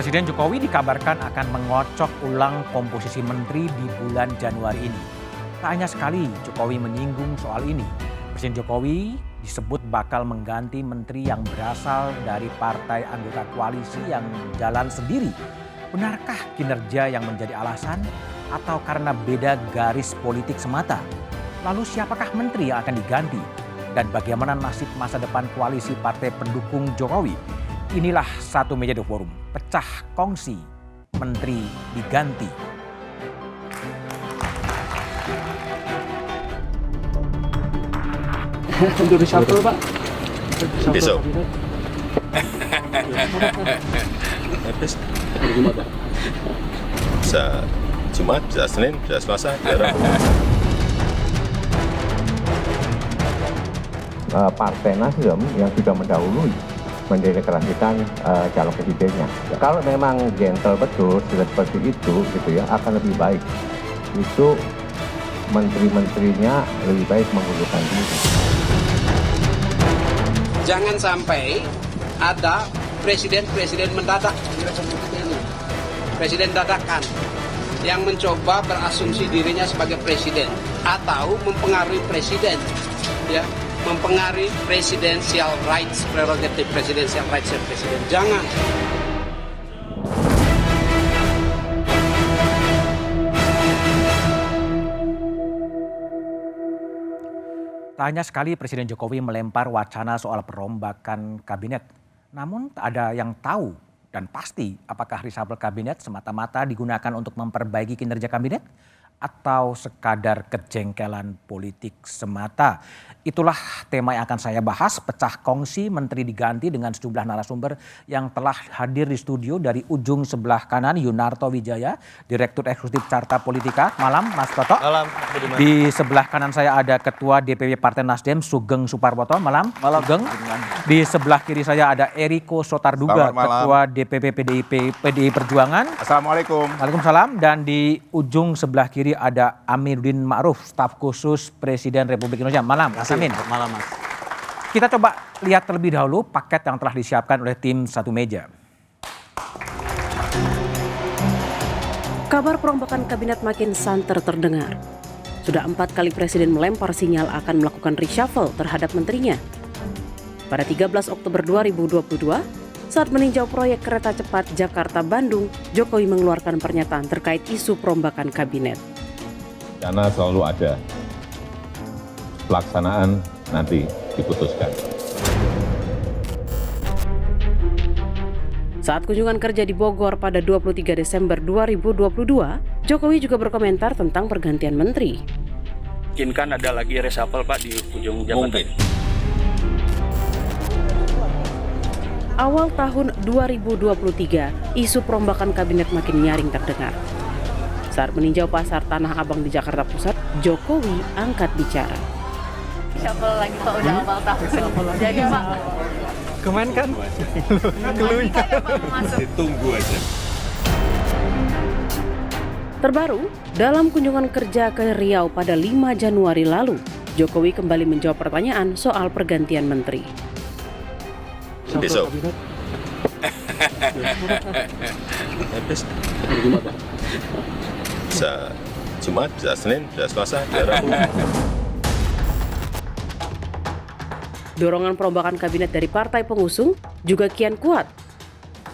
Presiden Jokowi dikabarkan akan mengocok ulang komposisi menteri di bulan Januari ini. Tak hanya sekali Jokowi menyinggung soal ini. Presiden Jokowi disebut bakal mengganti menteri yang berasal dari partai anggota koalisi yang jalan sendiri. Benarkah kinerja yang menjadi alasan atau karena beda garis politik semata? Lalu siapakah menteri yang akan diganti? Dan bagaimana nasib masa depan koalisi partai pendukung Jokowi? Inilah Satu Meja The Forum, pecah kongsi, menteri diganti. Untuk reshuffle, Pak. Besok. Jumat, Pak. Bisa Jumat, bisa Senin, bisa Selasa, bisa Rabu. Partai Nasdem yang sudah mendahului mendeklarasikan calon presidennya. Kalau memang gentle betul sudah seperti itu, gitu ya, akan lebih baik. Itu menteri-menterinya lebih baik mengundurkan diri. Jangan sampai ada presiden mendadak, presiden dadakan yang mencoba berasumsi dirinya sebagai presiden atau mempengaruhi presiden, ya, mempengaruhi presidential rights, prerogatif presidential rights presiden. Jangan. Tak hanya sekali Presiden Jokowi melempar wacana soal perombakan kabinet. Namun tak ada yang tahu dan pasti apakah reshuffle kabinet semata-mata digunakan untuk memperbaiki kinerja kabinet atau sekadar kejengkelan politik semata. Itulah tema yang akan saya bahas, pecah kongsi menteri diganti dengan sejumlah narasumber yang telah hadir di studio. Dari ujung sebelah kanan Yunarto Wijaya, Direktur Eksekutif Carta Politika. Malam Mas Toto. Malam. Di sebelah kanan saya ada Ketua DPP Partai Nasdem Sugeng Suparwoto. Malam. Sugeng. Di sebelah kiri saya ada Eriko Sotarduga, Ketua DPP PDI Perjuangan. Assalamualaikum. Waalaikumsalam. Dan di ujung sebelah kiri ada Amiruddin Ma'ruf, staf khusus Presiden Republik Indonesia. Malam, Mas Amin. Malam, Mas. Kita coba lihat terlebih dahulu paket yang telah disiapkan oleh tim Satu Meja. Kabar perombakan kabinet makin santer terdengar. Sudah 4 kali Presiden melempar sinyal akan melakukan reshuffle terhadap menterinya. Pada 13 Oktober 2022, saat meninjau proyek kereta cepat Jakarta-Bandung, Jokowi mengeluarkan pernyataan terkait isu perombakan kabinet. Karena selalu ada, pelaksanaan nanti diputuskan. Saat kunjungan kerja di Bogor pada 23 Desember 2022, Jokowi juga berkomentar tentang pergantian menteri. Mungkin kan ada lagi reshuffle, Pak, di ujung jabatan. Mungkin. Awal tahun 2023, isu perombakan kabinet makin nyaring terdengar. Saat meninjau pasar Tanah Abang di Jakarta Pusat, Jokowi angkat bicara. Reshuffle lagi Pak, udah awal tahun. Jadi Pak, Kemarin kan keluhnya. Tunggu aja. Terbaru, dalam kunjungan kerja ke Riau pada 5 Januari lalu, Jokowi kembali menjawab pertanyaan soal pergantian menteri. Besok. Jumat, Pak. Bisa Jumat, bisa Senin, bisa Selasa, bisa Rabu. Dorongan perombakan kabinet dari partai pengusung juga kian kuat.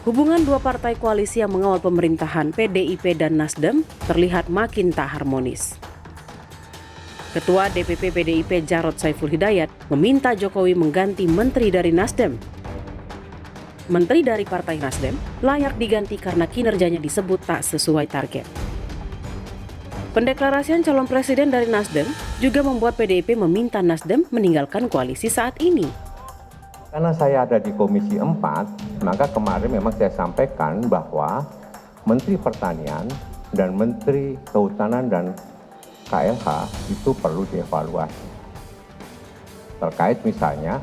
Hubungan dua partai koalisi yang mengawal pemerintahan PDIP dan Nasdem terlihat makin tak harmonis. Ketua DPP PDIP Jarod Saiful Hidayat meminta Jokowi mengganti menteri dari Nasdem. Menteri dari Partai Nasdem layak diganti karena kinerjanya disebut tak sesuai target. Pendeklarasian calon presiden dari Nasdem juga membuat PDIP meminta Nasdem meninggalkan koalisi saat ini. Karena saya ada di Komisi 4, maka kemarin memang saya sampaikan bahwa Menteri Pertanian dan Menteri Kehutanan dan KLH itu perlu dievaluasi. Terkait misalnya,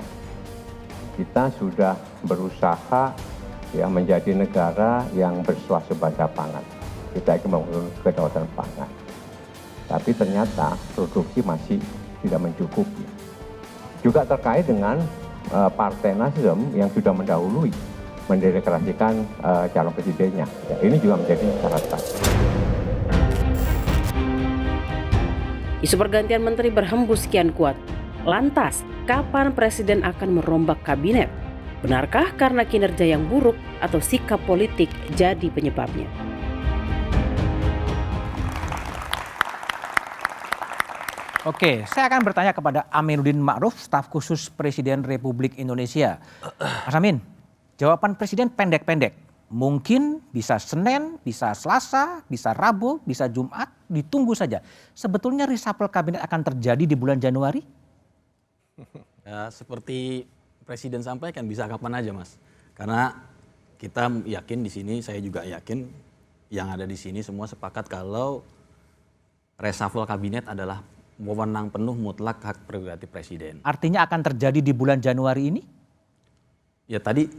kita sudah berusaha ya menjadi negara yang berswasembada pangan. Kita ingin membangun kedaulatan pangan. Tapi ternyata produksi masih tidak mencukupi. Juga terkait dengan Partai Nasdem yang sudah mendahului mendeklarasikan calon presidennya. Ya, ini juga menjadi catatan. Isu pergantian menteri berhembus kian kuat. Lantas, kapan Presiden akan merombak kabinet? Benarkah karena kinerja yang buruk atau sikap politik jadi penyebabnya? Oke, saya akan bertanya kepada Aminuddin Ma'ruf, staf khusus Presiden Republik Indonesia. Mas Amin, jawaban Presiden pendek-pendek. Mungkin bisa Senin, bisa Selasa, bisa Rabu, bisa Jumat, ditunggu saja. Sebetulnya reshuffle kabinet akan terjadi di bulan Januari? Ya, seperti Presiden sampaikan bisa kapan aja, Mas. Karena kita yakin di sini, saya juga yakin yang ada di sini semua sepakat kalau reshuffle kabinet adalah wewenang penuh mutlak hak prerogatif Presiden. Artinya akan terjadi di bulan Januari ini? Ya tadi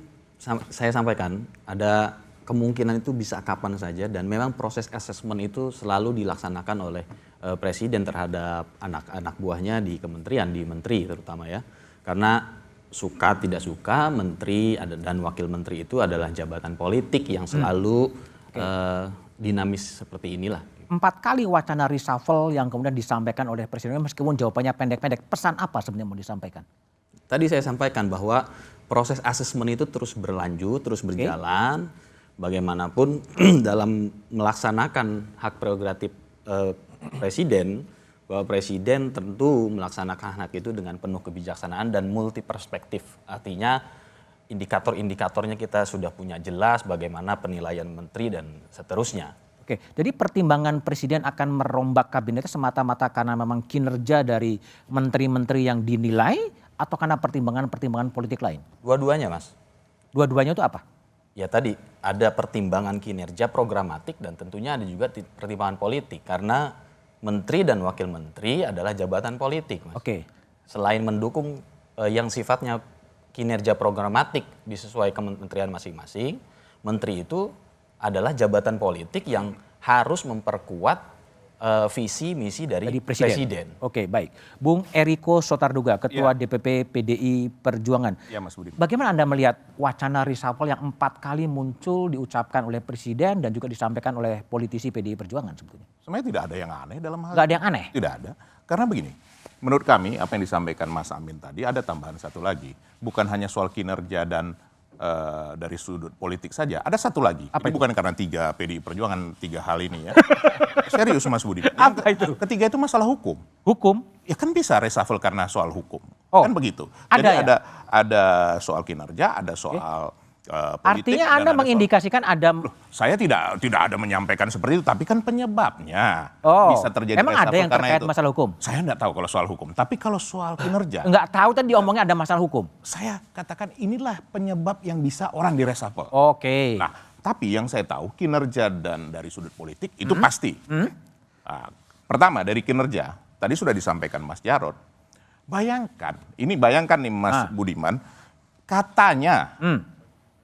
saya sampaikan ada kemungkinan itu bisa kapan saja dan memang proses assessment itu selalu dilaksanakan oleh Presiden terhadap anak-anak buahnya di kementerian, di menteri terutama ya. Karena suka tidak suka menteri dan wakil menteri itu adalah jabatan politik yang selalu dinamis seperti inilah. 4 kali wacana reshuffle yang kemudian disampaikan oleh Presiden meskipun jawabannya pendek-pendek. Pesan apa sebenarnya mau disampaikan? Tadi saya sampaikan bahwa proses asesmen itu terus berlanjut, terus berjalan. Bagaimanapun dalam melaksanakan hak prerogatif Presiden, bahwa Presiden tentu melaksanakan hak itu dengan penuh kebijaksanaan dan multi perspektif. Artinya indikator-indikatornya kita sudah punya jelas bagaimana penilaian menteri dan seterusnya. Oke, jadi pertimbangan Presiden akan merombak kabinet semata-mata karena memang kinerja dari menteri-menteri yang dinilai atau karena pertimbangan-pertimbangan politik lain? Dua-duanya, Mas. Dua-duanya itu apa? Ya tadi ada pertimbangan kinerja programatik dan tentunya ada juga pertimbangan politik karena menteri dan wakil menteri adalah jabatan politik, Mas. Oke. Selain mendukung yang sifatnya kinerja programatik disesuai kementerian masing-masing, menteri itu adalah jabatan politik yang harus memperkuat visi misi dari Presiden. Oke, baik. Bung Eriko Sotarduga, Ketua DPP PDI Perjuangan. Ya, Mas Budi. Bagaimana Anda melihat wacana reshuffle yang 4 kali muncul diucapkan oleh Presiden dan juga disampaikan oleh politisi PDI Perjuangan sebetulnya? Sebenarnya tidak ada yang aneh dalam hal Nggak ada yang aneh? Tidak ada. Karena begini, menurut kami apa yang disampaikan Mas Amin tadi ada tambahan satu lagi. Bukan hanya soal kinerja dan dari sudut politik saja. Ada satu lagi. Apa ini itu? bukan karena PDI Perjuangan 3 hal ini ya. Serius Mas Budi. Apa itu? Ketiga itu masalah hukum. Hukum? Ya kan bisa reshuffle karena soal hukum. Oh, Kan begitu. ada Jadi ya? ada soal kinerja, ada soal politik. Artinya dan Anda ada mengindikasikan ada... saya tidak ada menyampaikan seperti itu, tapi kan penyebabnya bisa terjadi emang ada reshuffle yang karena terkait itu. masalah hukum? Saya enggak tahu kalau soal hukum, tapi kalau soal kinerja, Enggak tahu tadi diomongnya ada masalah hukum. saya katakan inilah penyebab yang bisa orang direshuffle. Oke. Nah, tapi yang saya tahu kinerja dan dari sudut politik itu pasti. Nah, pertama dari kinerja, tadi sudah disampaikan Mas Jarod. Bayangkan nih Mas Budiman, katanya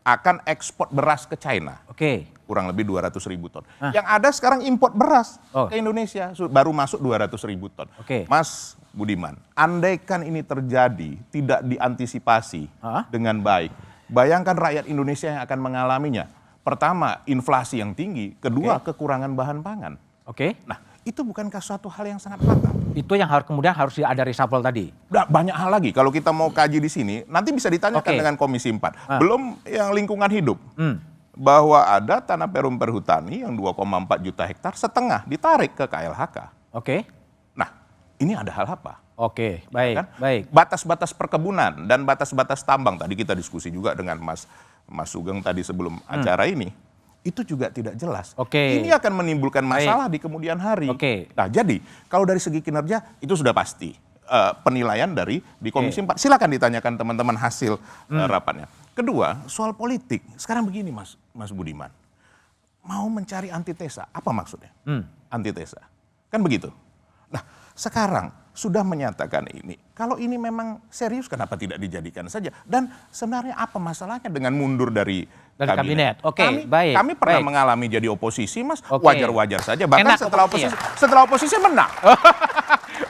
akan ekspor beras ke China. Oke. Kurang lebih 200.000 ton. Yang ada sekarang import beras ke Indonesia, baru masuk 200.000 ton. Oke. Mas Budiman, andaikan ini terjadi, tidak diantisipasi dengan baik, bayangkan rakyat Indonesia yang akan mengalaminya. Pertama, inflasi yang tinggi. Kedua, kekurangan bahan pangan. Oke. Nah, itu bukankah suatu hal yang sangat fatal? Itu yang kemudian harus ada reshuffle tadi. Banyak hal lagi. Kalau kita mau kaji di sini, nanti bisa ditanyakan dengan Komisi 4. Belum yang lingkungan hidup. Bahwa ada tanah perum perhutani yang 2,4 juta hektar setengah ditarik ke KLHK. Oke. Nah, ini ada hal apa? Oke, baik, Kan? baik. Batas-batas perkebunan dan batas-batas tambang. Tadi kita diskusi juga dengan Mas Sugeng tadi sebelum acara ini. Itu juga tidak jelas. Oke. Ini akan menimbulkan masalah di kemudian hari. Oke. Nah, jadi kalau dari segi kinerja itu sudah pasti penilaian di Komisi 4. Silakan ditanyakan teman-teman hasil rapatnya. Kedua, soal politik. Sekarang begini Mas Budiman. Mau mencari antitesa, apa maksudnya? Antitesa. Kan begitu. Nah, sekarang sudah menyatakan ini. Kalau ini memang serius, kenapa tidak dijadikan saja? Dan sebenarnya apa masalahnya dengan mundur dari kabinet? Oke, baik. Kami pernah baik. mengalami jadi oposisi, Mas. Oke. Wajar-wajar saja. Bahkan Enak setelah oposisi oposisi menang.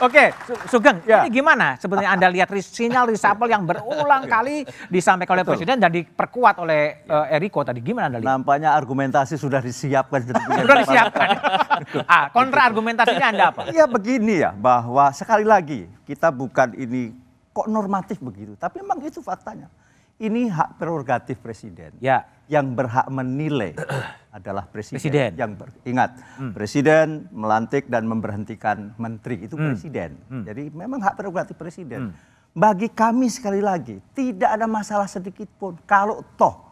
Oke, Sugeng, ini gimana sebetulnya Anda lihat sinyal reshuffle yang berulang kali disampaikan oleh Presiden dan diperkuat oleh Eriko tadi, gimana Anda lihat? Nampaknya argumentasi sudah disiapkan. Sudah disiapkan. Kontra argumentasinya Anda apa? Ya begini ya, bahwa sekali lagi kita bukan ini kok normatif begitu, tapi memang itu faktanya. Ini hak prerogatif Presiden. Ya. Yang berhak menilai adalah Presiden. Ingat, Hmm. Presiden melantik dan memberhentikan menteri, itu Presiden. Jadi memang hak prerogatif Presiden. Bagi kami sekali lagi, tidak ada masalah sedikit pun kalau toh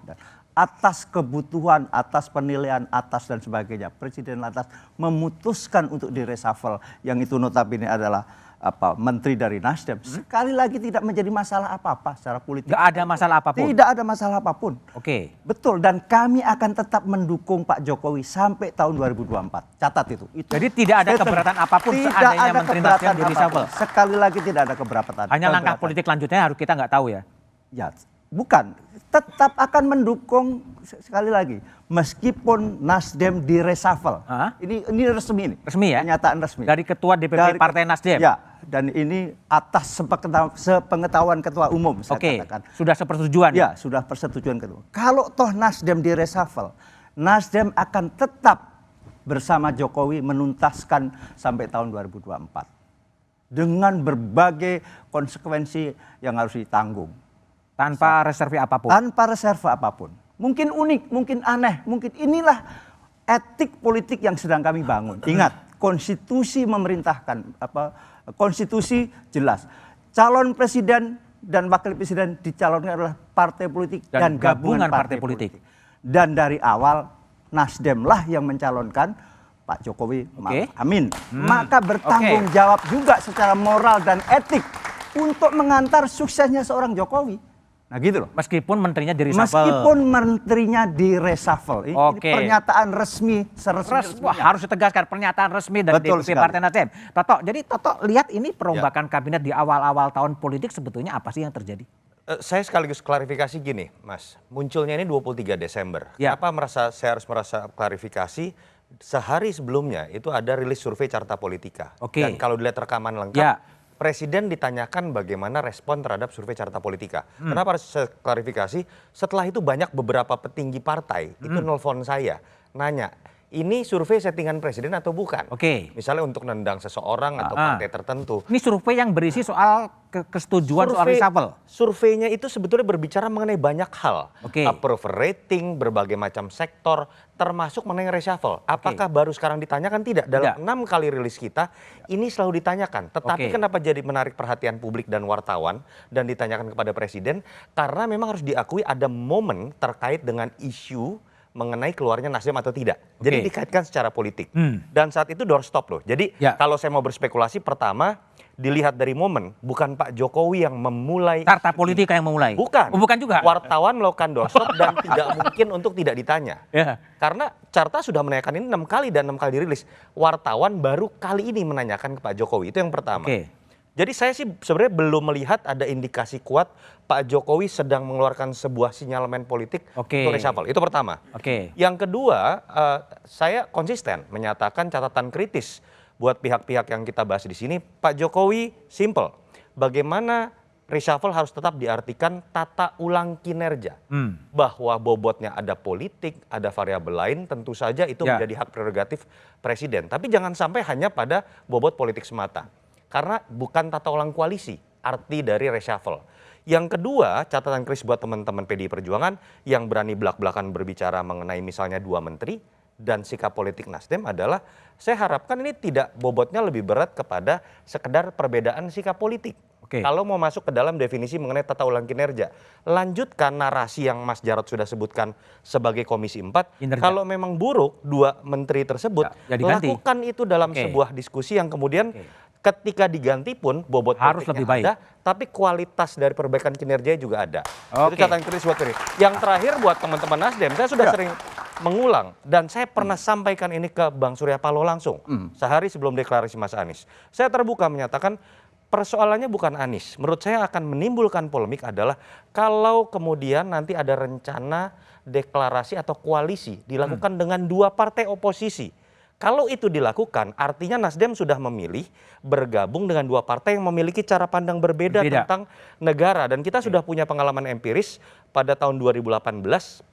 atas kebutuhan, atas penilaian, atas dan sebagainya, Presiden lantas memutuskan untuk direshuffle, yang itu notabene adalah menteri dari Nasdem, sekali lagi tidak menjadi masalah apa-apa secara politik. Nggak ada masalah apapun? Tidak ada masalah apapun. Oke. Betul, dan kami akan tetap mendukung Pak Jokowi sampai tahun 2024. Catat itu. Jadi tidak ada keberatan apapun seandainya Menteri Nasdem di reshuffle? Sekali lagi tidak ada keberatan. Hanya langkah politik lanjutnya harus kita nggak tahu ya? Ya, bukan. Tetap akan mendukung, sekali lagi, meskipun Nasdem di reshuffle. Ini resmi ini. Resmi ya? Pernyataan resmi. Dari Ketua DPP Partai Nasdem? Ya, dan ini atas sepengetahuan Ketua Umum, saya katakan. Sudah sepersetujuan? Ya, sudah persetujuan Ketua. Kalau toh Nasdem di reshuffle, Nasdem akan tetap bersama Jokowi menuntaskan sampai tahun 2024. Dengan berbagai konsekuensi yang harus ditanggung. Tanpa reserve apapun? Tanpa reserve apapun. Mungkin unik, mungkin aneh, mungkin inilah etik politik yang sedang kami bangun. Ingat, konstitusi memerintahkan, konstitusi jelas. Calon presiden dan wakil presiden dicalonkan adalah partai politik dan gabungan partai politik. Dan dari awal Nasdem lah yang mencalonkan Pak Jokowi Ma'ruf Amin. Maka bertanggung jawab juga secara moral dan etik untuk mengantar suksesnya seorang Jokowi. Nah gitu loh. Meskipun menterinya di reshuffle. Meskipun menterinya di reshuffle. Ini pernyataan resmi. Harus ditegaskan pernyataan resmi dari DPP Partai Nasdem. Toto, jadi Toto lihat ini perombakan kabinet di awal-awal tahun politik sebetulnya apa sih yang terjadi? Saya sekaligus klarifikasi gini, Mas. Munculnya ini 23 Desember. Kenapa saya harus merasa klarifikasi? Sehari sebelumnya itu ada rilis survei Carta Politika. Dan kalau dilihat rekaman lengkap, Presiden ditanyakan bagaimana respon terhadap survei Carta Politika. Kenapa harus saya klarifikasi? Setelah itu banyak beberapa petinggi partai itu nelfon saya, nanya, ini survei settingan Presiden atau bukan? Misalnya untuk nendang seseorang atau partai tertentu. Ini survei yang berisi soal kesetujuan soal reshuffle? Surveinya itu sebetulnya berbicara mengenai banyak hal. Approval rating, berbagai macam sektor, termasuk mengenai reshuffle. Apakah baru sekarang ditanyakan? Tidak. Dalam 6 kali rilis kita, ini selalu ditanyakan. Tetapi kenapa jadi menarik perhatian publik dan wartawan dan ditanyakan kepada Presiden? Karena memang harus diakui ada momen terkait dengan isu mengenai keluarnya Nasdem atau tidak. Jadi dikaitkan secara politik. Dan saat itu doorstop loh. Jadi kalau saya mau berspekulasi, pertama dilihat dari momen, bukan Pak Jokowi yang memulai. Carta Politika yang memulai? Bukan. Bukan juga? Wartawan melakukan doorstop dan tidak mungkin untuk tidak ditanya. Karena Carta sudah menanyakan ini 6 kali dan 6 kali dirilis. Wartawan baru kali ini menanyakan ke Pak Jokowi. Itu yang pertama. Jadi saya sih sebenarnya belum melihat ada indikasi kuat Pak Jokowi sedang mengeluarkan sebuah sinyalemen politik untuk reshuffle. Itu pertama. Yang kedua, saya konsisten menyatakan catatan kritis buat pihak-pihak yang kita bahas di sini. Pak Jokowi simple, bagaimana reshuffle harus tetap diartikan tata ulang kinerja. Bahwa bobotnya ada politik, ada variabel lain, tentu saja itu menjadi hak prerogatif Presiden. Tapi jangan sampai hanya pada bobot politik semata. Karena bukan tata ulang koalisi, arti dari reshuffle. Yang kedua, catatan kritis buat teman-teman PDI Perjuangan yang berani belak-belakan berbicara mengenai misalnya 2 menteri dan sikap politik Nasdem adalah saya harapkan ini tidak bobotnya lebih berat kepada sekedar perbedaan sikap politik. Kalau mau masuk ke dalam definisi mengenai tata ulang kinerja, lanjutkan narasi yang Mas Jarod sudah sebutkan sebagai Komisi 4. Kalau memang buruk 2 menteri tersebut, lakukan itu dalam sebuah diskusi yang kemudian ketika diganti pun bobot harus lebih baik. ada, tapi kualitas dari perbaikan kinerja juga ada. Itu catatan kritis buat ini. Yang terakhir buat teman-teman Nasdem, saya sudah sering mengulang dan saya pernah sampaikan ini ke Bang Surya Paloh langsung sehari sebelum deklarasi Mas Anies. Saya terbuka menyatakan persoalannya bukan Anies. Menurut saya akan menimbulkan polemik adalah kalau kemudian nanti ada rencana deklarasi atau koalisi dilakukan dengan 2 partai oposisi. Kalau itu dilakukan, artinya Nasdem sudah memilih bergabung dengan dua partai yang memiliki cara pandang berbeda tentang negara. Dan kita sudah punya pengalaman empiris pada tahun 2018,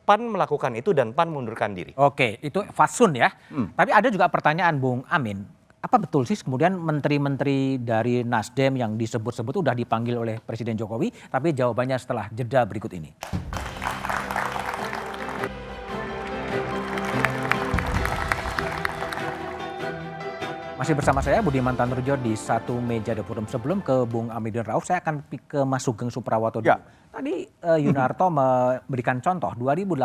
PAN melakukan itu dan PAN mundurkan diri. Oke, itu fatsun ya. Tapi ada juga pertanyaan Bung Amin, apa betul sih kemudian menteri-menteri dari Nasdem yang disebut-sebut udah dipanggil oleh Presiden Jokowi, tapi jawabannya setelah jeda berikut ini. Masih bersama saya Budiman Tanurjo di satu meja The Forum. Sebelum ke Bung Amidun Rauf, saya akan ke Mas Sugeng Suprawoto dulu. Tadi Yunarto memberikan contoh 2018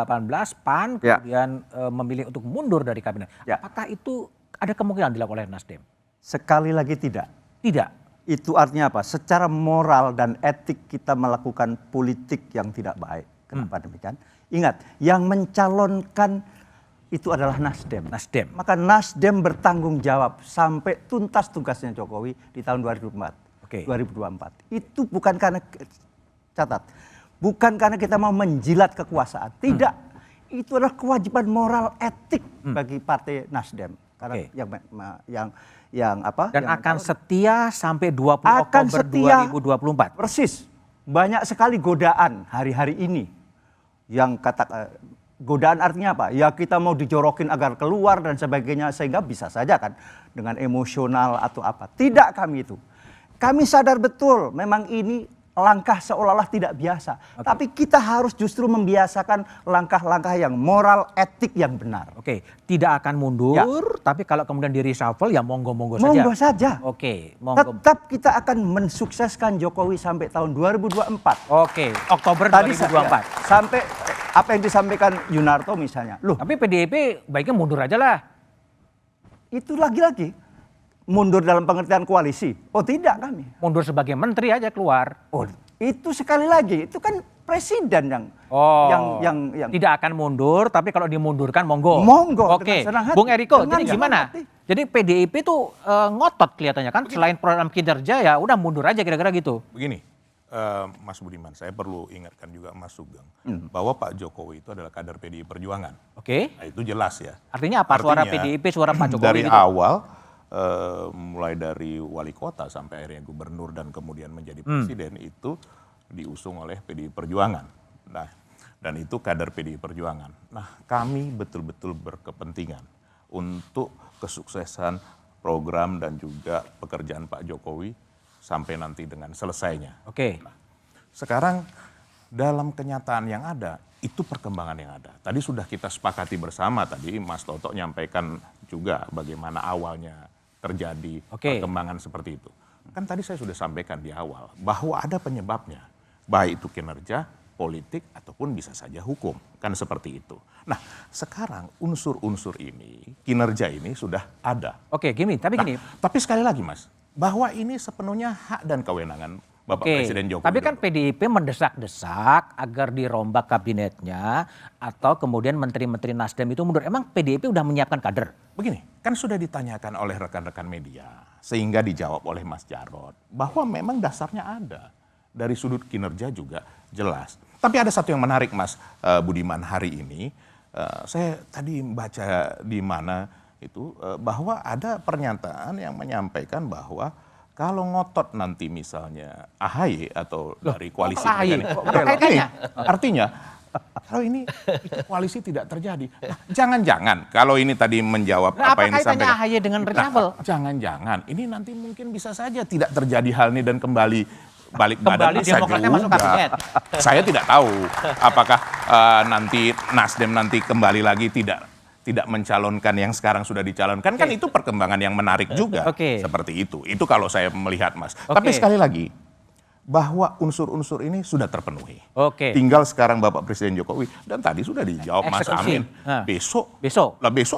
PAN kemudian memilih untuk mundur dari kabinet. Apakah itu ada kemungkinan dilakukan oleh Nasdem? Sekali lagi tidak. Tidak. Itu artinya apa? Secara moral dan etik kita melakukan politik yang tidak baik. Kenapa demikian? Ingat, yang mencalonkan itu adalah Nasdem. Maka Nasdem bertanggung jawab sampai tuntas tugasnya Jokowi di tahun 2024. Itu bukan karena, catat, bukan karena kita mau menjilat kekuasaan. Tidak. Itu adalah kewajiban moral etik bagi partai Nasdem. Karena yang apa? Dan yang akan setia sampai 20 Oktober 2024. Persis. Banyak sekali godaan hari-hari ini yang godaan artinya apa? Ya kita mau dijorokin agar keluar dan sebagainya, sehingga bisa saja kan dengan emosional atau apa. Tidak kami itu. Kami sadar betul memang ini langkah seolah-olah tidak biasa. Tapi kita harus justru membiasakan langkah-langkah yang moral, etik yang benar. Tidak akan mundur, tapi kalau kemudian di reshuffle ya monggo-monggo saja. Monggo saja. Monggo. Tetap kita akan mensukseskan Jokowi sampai tahun 2024. Oktober 2024. Sampai apa yang disampaikan Yunarto misalnya. Loh, tapi PDIP baiknya mundur aja lah. Itu lagi-lagi mundur dalam pengertian koalisi. Oh tidak kami. Mundur sebagai menteri aja keluar. Oh itu sekali lagi, itu kan presiden yang tidak akan mundur, tapi kalau dimundurkan monggo. Monggo. Bung Eriko, jadi gimana? Jadi PDIP tuh ngotot kelihatannya kan, selain program kinerja ya udah mundur aja kira-kira gitu. Begini, Mas Budiman, saya perlu ingatkan juga Mas Sugeng bahwa Pak Jokowi itu adalah kader PDI Perjuangan. Nah, itu jelas ya. Artinya apa? Suara PDIP, suara Pak Jokowi dari gitu? awal mulai dari wali kota sampai akhirnya gubernur dan kemudian menjadi presiden itu diusung oleh PDI Perjuangan. Nah, dan itu kader PDI Perjuangan. Nah, kami betul-betul berkepentingan untuk kesuksesan program dan juga pekerjaan Pak Jokowi sampai nanti dengan selesainya. Nah, sekarang dalam kenyataan yang ada, itu perkembangan yang ada. Tadi sudah kita sepakati bersama, tadi Mas Toto nyampaikan juga bagaimana awalnya terjadi perkembangan seperti itu. Kan tadi saya sudah sampaikan di awal bahwa ada penyebabnya, baik itu kinerja, politik, ataupun bisa saja hukum. Kan seperti itu. Nah, sekarang unsur-unsur ini, kinerja ini sudah ada. Tapi sekali lagi Mas, bahwa ini sepenuhnya hak dan kewenangan Bapak Presiden Jokowi. Tapi kan PDIP mendesak-desak agar dirombak kabinetnya atau kemudian menteri-menteri Nasdem itu mundur. Emang PDIP udah menyiapkan kader? Begini, kan sudah ditanyakan oleh rekan-rekan media sehingga dijawab oleh Mas Jarod bahwa memang dasarnya ada. Dari sudut kinerja juga jelas. Tapi ada satu yang menarik Mas Budiman hari ini. Saya tadi baca di mana itu bahwa ada pernyataan yang menyampaikan bahwa kalau ngotot nanti misalnya AHY atau dari koalisi artinya kalau ini itu koalisi tidak terjadi. Nah, jangan-jangan kalau ini tadi menjawab apa yang disampaikan AHY dengan reshuffle? Jangan-jangan ini nanti mungkin bisa saja tidak terjadi hal ini dan kembali balik badan bisa juga. Saya tidak tahu apakah nanti Nasdem nanti kembali lagi tidak mencalonkan yang sekarang sudah dicalonkan. Kan itu perkembangan yang menarik juga. Seperti itu. Itu kalau saya melihat Mas. Tapi sekali lagi, bahwa unsur-unsur ini sudah terpenuhi. Tinggal sekarang Bapak Presiden Jokowi, dan tadi sudah dijawab Mas Amin, besok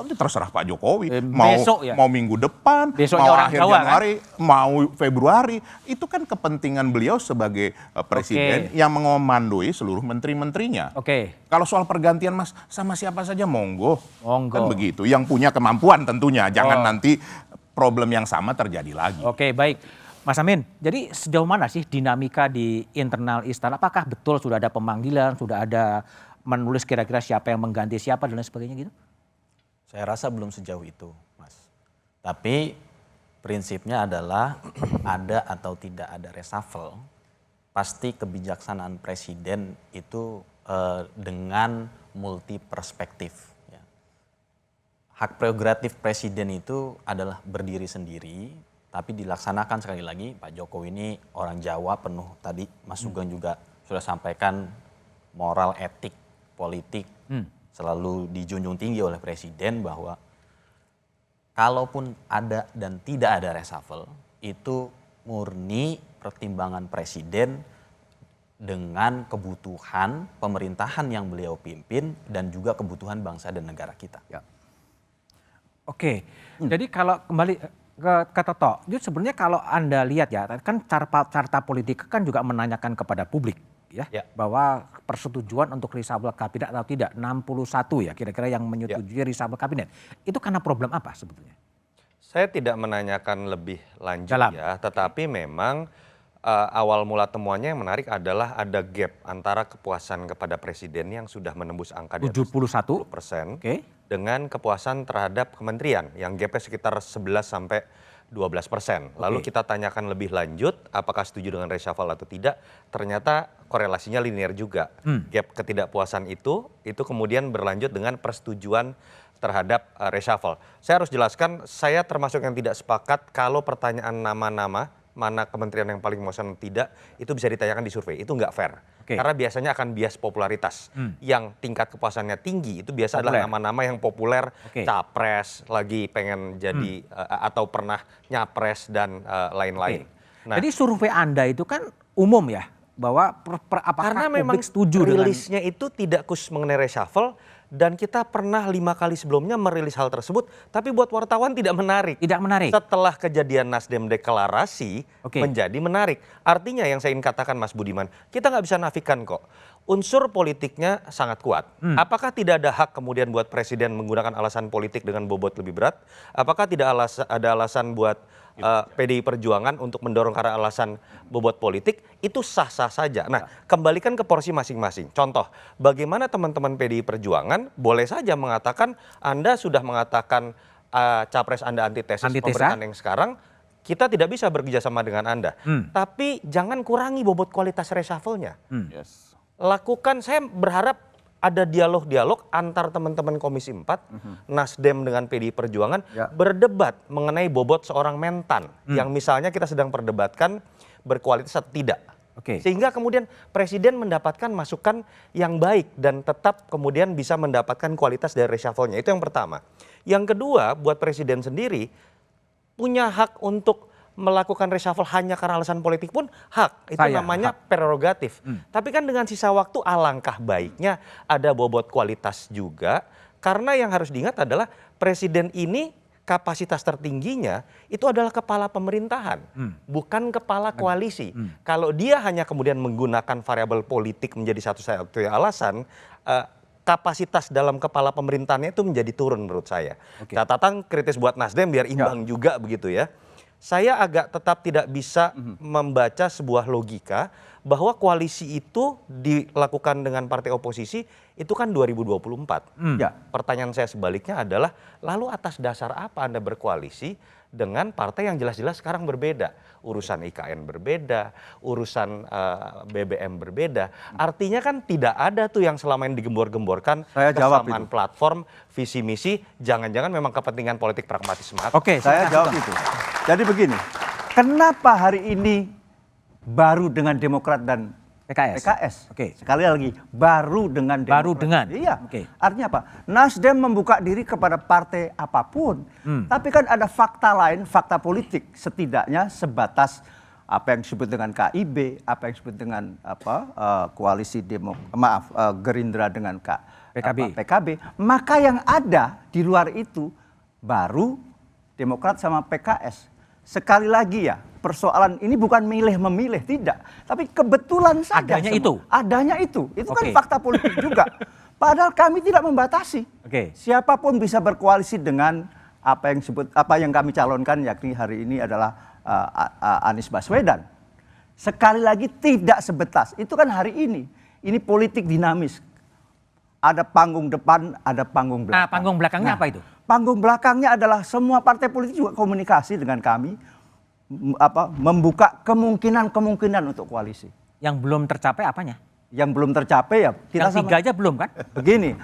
itu terserah Pak Jokowi, mau minggu depan, mau akhir Januari, mau Februari, itu kan kepentingan beliau sebagai presiden yang mengomandoi seluruh menteri-menterinya. Kalau soal pergantian Mas, sama siapa saja monggo. Kan begitu, yang punya kemampuan tentunya, jangan nanti problem yang sama terjadi lagi. Baik. Mas Amin, jadi sejauh mana sih dinamika di internal istana? Apakah betul sudah ada pemanggilan, sudah ada menulis kira-kira siapa yang mengganti siapa dan lain sebagainya gitu? Saya rasa belum sejauh itu, Mas. Tapi prinsipnya adalah ada atau tidak ada reshuffle, pasti kebijaksanaan presiden itu dengan multi perspektif. Ya. Hak prerogatif presiden itu adalah berdiri sendiri, tapi dilaksanakan sekali lagi. Pak Jokowi ini orang Jawa penuh, tadi Mas Sugeng juga sudah sampaikan, moral, etik, politik selalu dijunjung tinggi oleh presiden, bahwa kalaupun ada dan tidak ada reshuffle, itu murni pertimbangan presiden dengan kebutuhan pemerintahan yang beliau pimpin dan juga kebutuhan bangsa dan negara kita. Ya. Oke, jadi kalau kembali ke Toto, jadi sebenarnya kalau Anda lihat ya, kan carta politik kan juga menanyakan kepada publik ya, bahwa persetujuan untuk reshuffle kabinet atau tidak, 61 ya kira-kira yang menyetujui reshuffle kabinet. Itu karena problem apa sebetulnya? Saya tidak menanyakan lebih lanjut ya, tetapi memang awal mula temuannya yang menarik adalah ada gap antara kepuasan kepada presiden yang sudah menembus angka di atas 70% dengan kepuasan terhadap kementerian yang gapnya sekitar 11-12%. Lalu kita tanyakan lebih lanjut apakah setuju dengan reshuffle atau tidak, ternyata korelasinya linear juga. Gap ketidakpuasan itu kemudian berlanjut dengan persetujuan terhadap reshuffle. Saya harus jelaskan, saya termasuk yang tidak sepakat kalau pertanyaan nama-nama mana kementerian yang paling memuaskan tidak, itu bisa ditanyakan di survei. Itu nggak fair. Karena biasanya akan bias popularitas. Yang tingkat kepuasannya tinggi itu biasa adalah nama-nama yang populer, capres, lagi pengen jadi atau pernah nyapres dan lain-lain. Nah, jadi survei Anda itu kan umum ya, bahwa apakah karena memang setuju rilisnya itu tidak khusus mengenai reshuffle, dan kita pernah 5 kali sebelumnya merilis hal tersebut, tapi buat wartawan tidak menarik. Tidak menarik. Setelah kejadian Nasdem deklarasi menjadi menarik. Artinya yang saya ingin katakan Mas Budiman, kita nggak bisa nafikan kok. Unsur politiknya sangat kuat. Apakah tidak ada hak kemudian buat presiden menggunakan alasan politik dengan bobot lebih berat? Apakah tidak ada alasan buat PDI Perjuangan untuk mendorong karena alasan bobot politik? Itu sah-sah saja. Nah, kembalikan ke porsi masing-masing. Contoh, bagaimana teman-teman PDI Perjuangan boleh saja mengatakan Anda sudah mengatakan capres Anda antitesis pemerintahan yang sekarang, kita tidak bisa bekerjasama dengan Anda. Tapi jangan kurangi bobot kualitas reshuffle-nya. Lakukan, saya berharap ada dialog-dialog antar teman-teman Komisi 4, Nasdem dengan PDI Perjuangan, berdebat mengenai bobot seorang mentan yang misalnya kita sedang perdebatkan berkualitas atau tidak. Sehingga kemudian presiden mendapatkan masukan yang baik dan tetap kemudian bisa mendapatkan kualitas dari reshuffle-nya. Itu yang pertama. Yang kedua, buat presiden sendiri punya hak untuk melakukan reshuffle hanya karena alasan politik pun hak. Itu namanya prerogatif. Tapi kan dengan sisa waktu alangkah baiknya ada bobot kualitas juga. Karena yang harus diingat adalah presiden ini kapasitas tertingginya itu adalah kepala pemerintahan. Bukan kepala koalisi. Kalau dia hanya kemudian menggunakan variabel politik menjadi satu-satunya alasan, kapasitas dalam kepala pemerintahannya itu menjadi turun menurut saya. Catatan kritis buat Nasdem biar imbang juga begitu ya. Saya agak tetap tidak bisa membaca sebuah logika bahwa koalisi itu dilakukan dengan partai oposisi itu kan 2024. Pertanyaan saya sebaliknya adalah, lalu atas dasar apa Anda berkoalisi dengan partai yang jelas-jelas sekarang berbeda? Urusan IKN berbeda, urusan BBM berbeda. Artinya kan tidak ada tuh yang selama ini digembor-gemborkan kesamaan platform, visi misi, jangan-jangan memang kepentingan politik pragmatis semata. Saya jawab itu. Jadi begini, kenapa hari ini baru dengan Demokrat dan PKS? Sekali lagi, baru dengan Demokrat. Baru dengan? Iya. Artinya apa? Nasdem membuka diri kepada partai apapun. Tapi kan ada fakta lain, fakta politik. Setidaknya sebatas apa yang disebut dengan KIB, apa yang disebut dengan koalisi Gerindra dengan PKB. Maka yang ada di luar itu baru Demokrat sama PKS. Sekali lagi ya, persoalan ini bukan milih-memilih, tidak. Tapi kebetulan saja. Adanya itu. Itu kan fakta politik juga. Padahal kami tidak membatasi. Siapapun bisa berkoalisi dengan apa yang kami calonkan, yakni hari ini adalah Anies Baswedan. Sekali lagi tidak sebatas. Itu kan hari ini. Ini politik dinamis. Ada panggung depan, ada panggung belakang. Panggung belakangnya apa itu? Panggung belakangnya adalah semua partai politik juga komunikasi dengan kami, membuka kemungkinan untuk koalisi. Yang belum tercapai apanya? Yang belum tercapai ya kita yang 3 aja belum kan? Begini,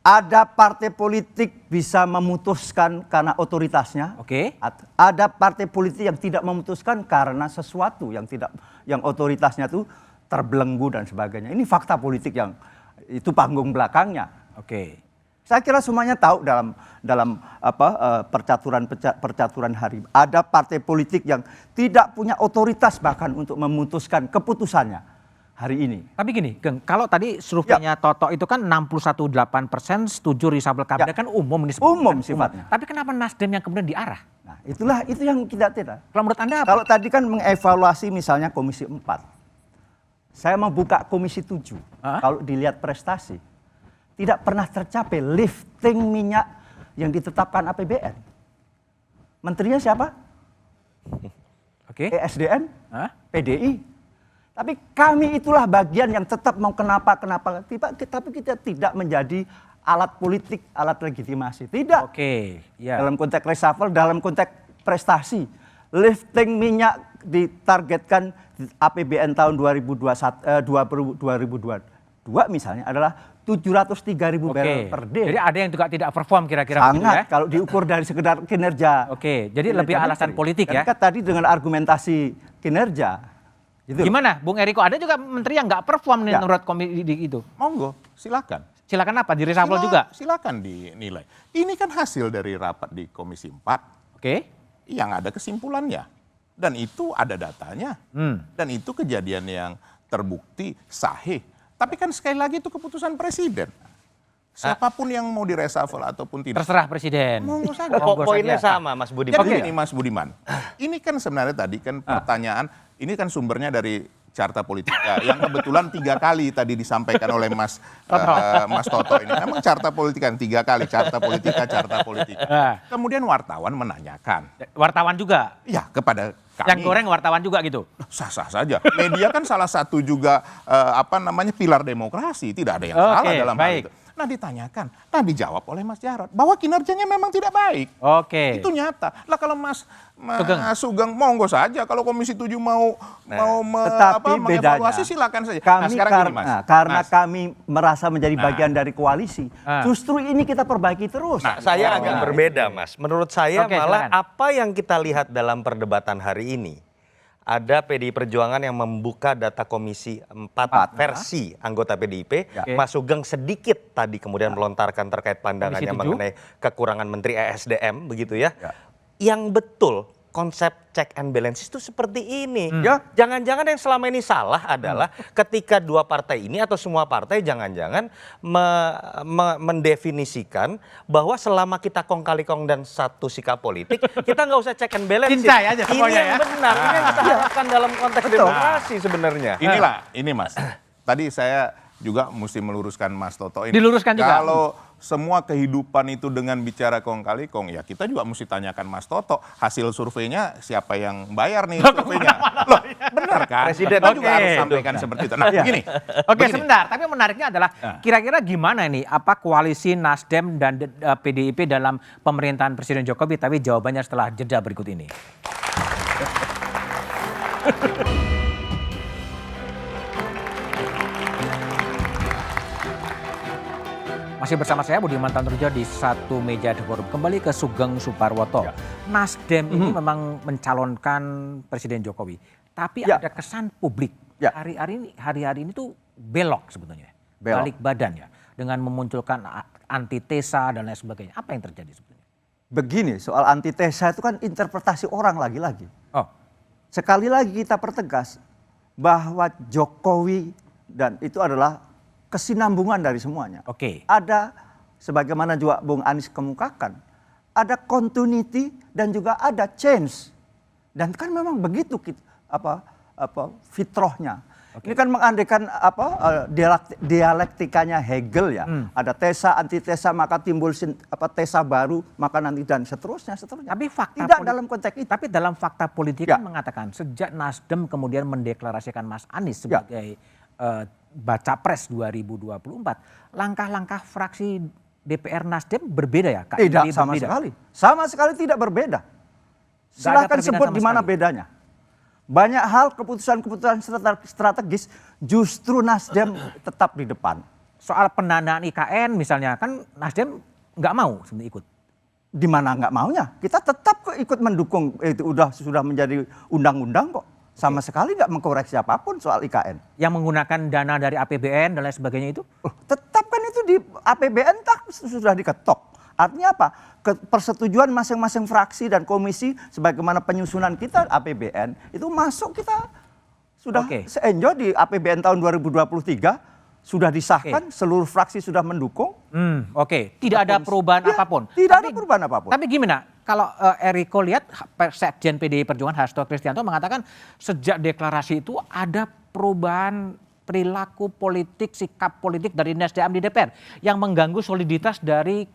ada partai politik bisa memutuskan karena otoritasnya. Oke. Ada partai politik yang tidak memutuskan karena sesuatu yang otoritasnya tuh terbelenggu dan sebagainya. Ini fakta politik yang itu panggung belakangnya. Oke. Saya kira semuanya tahu dalam percaturan hari. Ada partai politik yang tidak punya otoritas bahkan untuk memutuskan keputusannya hari ini. Tapi gini, Geng, kalau tadi surveinya Toto itu kan 61,8% setuju reshuffle kabinet kan umum ini. Umum sifatnya. Tapi kenapa Nasdem yang kemudian diarah? Nah, itu yang tidak. Kalau menurut Anda apa? Kalau tadi kan mengevaluasi misalnya Komisi 4. Saya mau buka Komisi 7. Kalau dilihat prestasi, tidak pernah tercapai lifting minyak yang ditetapkan APBN. Menterinya siapa? Oke. ESDM, PDI. Tapi kami itulah bagian yang tetap mau kenapa. Tapi kita tidak menjadi alat politik, alat legitimasi. Tidak. Oke. Ya. Dalam konteks reshuffle, dalam konteks prestasi. Lifting minyak ditargetkan APBN tahun 2022 misalnya adalah 703.000 barrel per day. Jadi ada yang juga tidak perform kira-kira sangat begitu ya? Kalau diukur dari sekedar kinerja. Oke, jadi lebih alasan politik ya? Kan tadi dengan argumentasi kinerja. Gitu. Gimana, Bung Eriko? Ada juga menteri yang nggak perform nih menurut komisi itu. Monggo, silakan. Silakan apa? Di reshuffle juga? Silakan dinilai. Ini kan hasil dari rapat di Komisi 4. Oke. Yang ada kesimpulannya. Dan itu ada datanya. Dan itu kejadian yang terbukti sahih. Tapi kan sekali lagi itu keputusan presiden. Siapapun yang mau di reshuffle ataupun tidak. Terserah presiden. Monggo saja. Poinnya sama Mas Budiman. Jadi ini Mas Budiman. Ini kan sebenarnya tadi kan pertanyaan. Ini kan sumbernya dari Carta Politika yang kebetulan 3 kali tadi disampaikan oleh Mas Toto ini. Memang Carta Politika 3 kali, Carta Politika. Kemudian wartawan menanyakan. Wartawan juga? Ya, kepada kami. Yang goreng wartawan juga gitu? Sah-sah saja. Media kan salah satu juga pilar demokrasi. Tidak ada yang salah dalam hal itu. Nah ditanyakan, dijawab oleh Mas Jarod bahwa kinerjanya memang tidak baik. Oke. Itu nyata. Lah kalau Mas Sugeng monggo saja kalau Komisi 7 mau mengevaluasi silakan saja. Kami karena kami merasa menjadi bagian dari koalisi, justru ini kita perbaiki terus. Nah, saya agak berbeda, Mas. Menurut saya malah apa yang kita lihat dalam perdebatan hari ini, ada PDI Perjuangan yang membuka data Komisi 4 versi anggota PDIP. Mas Sugeng sedikit tadi kemudian melontarkan terkait pandangannya mengenai kekurangan Menteri ESDM begitu ya. Yang betul konsep check and balances itu seperti ini. Jangan-jangan yang selama ini salah adalah ketika dua partai ini atau semua partai jangan-jangan mendefinisikan bahwa selama kita kong kali kong dan satu sikap politik, kita nggak usah check and balance. Cincai aja ini yang benar, ini yang kita harapkan dalam konteks demokrasi sebenarnya. Ini Mas, tadi saya juga mesti meluruskan Mas Toto ini. Diluruskan juga. Kalau semua kehidupan itu dengan bicara kong kali kong, ya kita juga mesti tanyakan Mas Toto, hasil surveinya siapa yang bayar nih surveinya? Loh, benar kan? Presiden juga harus sampaikan seperti itu. Nah, begini. Oke, sebentar. Tapi menariknya adalah kira-kira gimana nih apa koalisi Nasdem dan PDIP dalam pemerintahan Presiden Jokowi? Tapi jawabannya setelah jeda berikut ini. Masih bersama saya Budiman Tanurjo di Satu Meja The Forum. Kembali ke Sugeng Suparwoto. Nasdem ini memang mencalonkan Presiden Jokowi. Tapi ada kesan publik hari-hari ini tuh belok sebetulnya. Balik badan ya. Dengan memunculkan antitesa dan lain sebagainya. Apa yang terjadi sebetulnya? Begini, soal antitesa itu kan interpretasi orang lagi-lagi. Sekali lagi kita pertegas bahwa Jokowi dan itu adalah kesinambungan dari semuanya. Ada, sebagaimana juga Bung Anies kemukakan, ada continuity dan juga ada change. Dan kan memang begitu fitrahnya. Ini kan mengandaikan dialektikanya Hegel ya. Ada tesa, antitesa, maka timbul tesa baru, maka nanti dan seterusnya. Tapi fakta tidak dalam konteks itu. Tapi dalam fakta politik kan mengatakan sejak Nasdem kemudian mendeklarasikan Mas Anies sebagai baca pres 2024, langkah-langkah fraksi DPR Nasdem berbeda ya? Tidak sama sekali. Sama sekali tidak berbeda. Silahkan sebut di mana bedanya. Banyak hal keputusan-keputusan strategis justru Nasdem tetap di depan. Soal pendanaan IKN misalnya, kan Nasdem nggak mau sebenarnya ikut. Di mana nggak maunya? Kita tetap kok ikut mendukung, itu sudah menjadi undang-undang kok. Sama sekali nggak mengkoreksi apapun soal IKN. Yang menggunakan dana dari APBN dan lain sebagainya itu? Tetap kan itu di APBN sudah diketok. Artinya apa? Persetujuan masing-masing fraksi dan komisi sebagaimana penyusunan kita APBN itu masuk, kita sudah se-enjoy di APBN tahun 2023 sudah disahkan, seluruh fraksi sudah mendukung. Tidak ada perubahan apapun. Tidak ada perubahan apapun. Tapi gimana? Kalau Eriko lihat, Sekjen PDI Perjuangan Hasto Kristianto mengatakan sejak deklarasi itu ada perubahan perilaku politik, sikap politik dari Nasdem di DPR yang mengganggu soliditas dari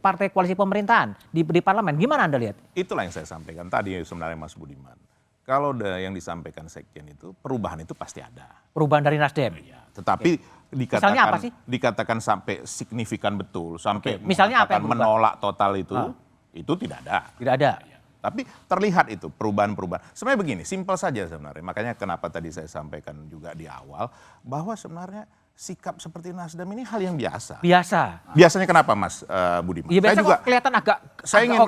partai koalisi pemerintahan di parlemen. Gimana Anda lihat? Itulah yang saya sampaikan tadi sebenarnya Mas Budiman. Kalau yang disampaikan Sekjen itu, perubahan itu pasti ada. Perubahan dari Nasdem? Ya, tetapi misalnya apa sih? Dikatakan sampai signifikan betul, sampai misalnya apa yang menolak total itu tidak ada. Tidak ada. Ya. Tapi terlihat itu perubahan-perubahan. Sebenarnya begini, simpel saja sebenarnya. Makanya kenapa tadi saya sampaikan juga di awal, bahwa sebenarnya sikap seperti Nasdem ini hal yang biasa. Biasanya kenapa Mas Budiman? Ya, biasa juga kelihatan agak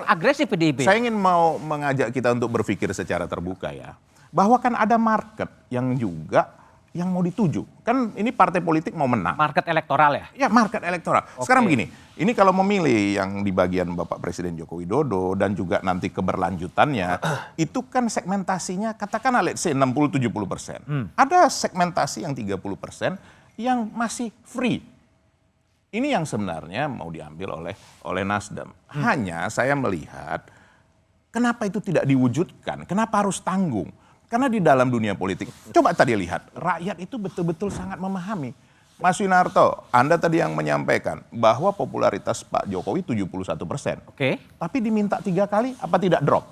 agresif PDIP. Saya ingin mau mengajak kita untuk berpikir secara terbuka ya. Bahwa kan ada market yang juga yang mau dituju. Kan ini partai politik mau menang. Market elektoral ya? Ya, market elektoral. Sekarang begini, ini kalau memilih yang di bagian Bapak Presiden Joko Widodo dan juga nanti keberlanjutannya, itu kan segmentasinya katakanlah let's say 60-70%. Ada segmentasi yang 30% yang masih free. Ini yang sebenarnya mau diambil oleh Nasdem. Hanya saya melihat kenapa itu tidak diwujudkan, kenapa harus tanggung. Karena di dalam dunia politik, coba tadi lihat, rakyat itu betul-betul sangat memahami. Mas Winarto, Anda tadi yang menyampaikan bahwa popularitas Pak Jokowi 71%. Tapi diminta 3 kali, apa tidak drop?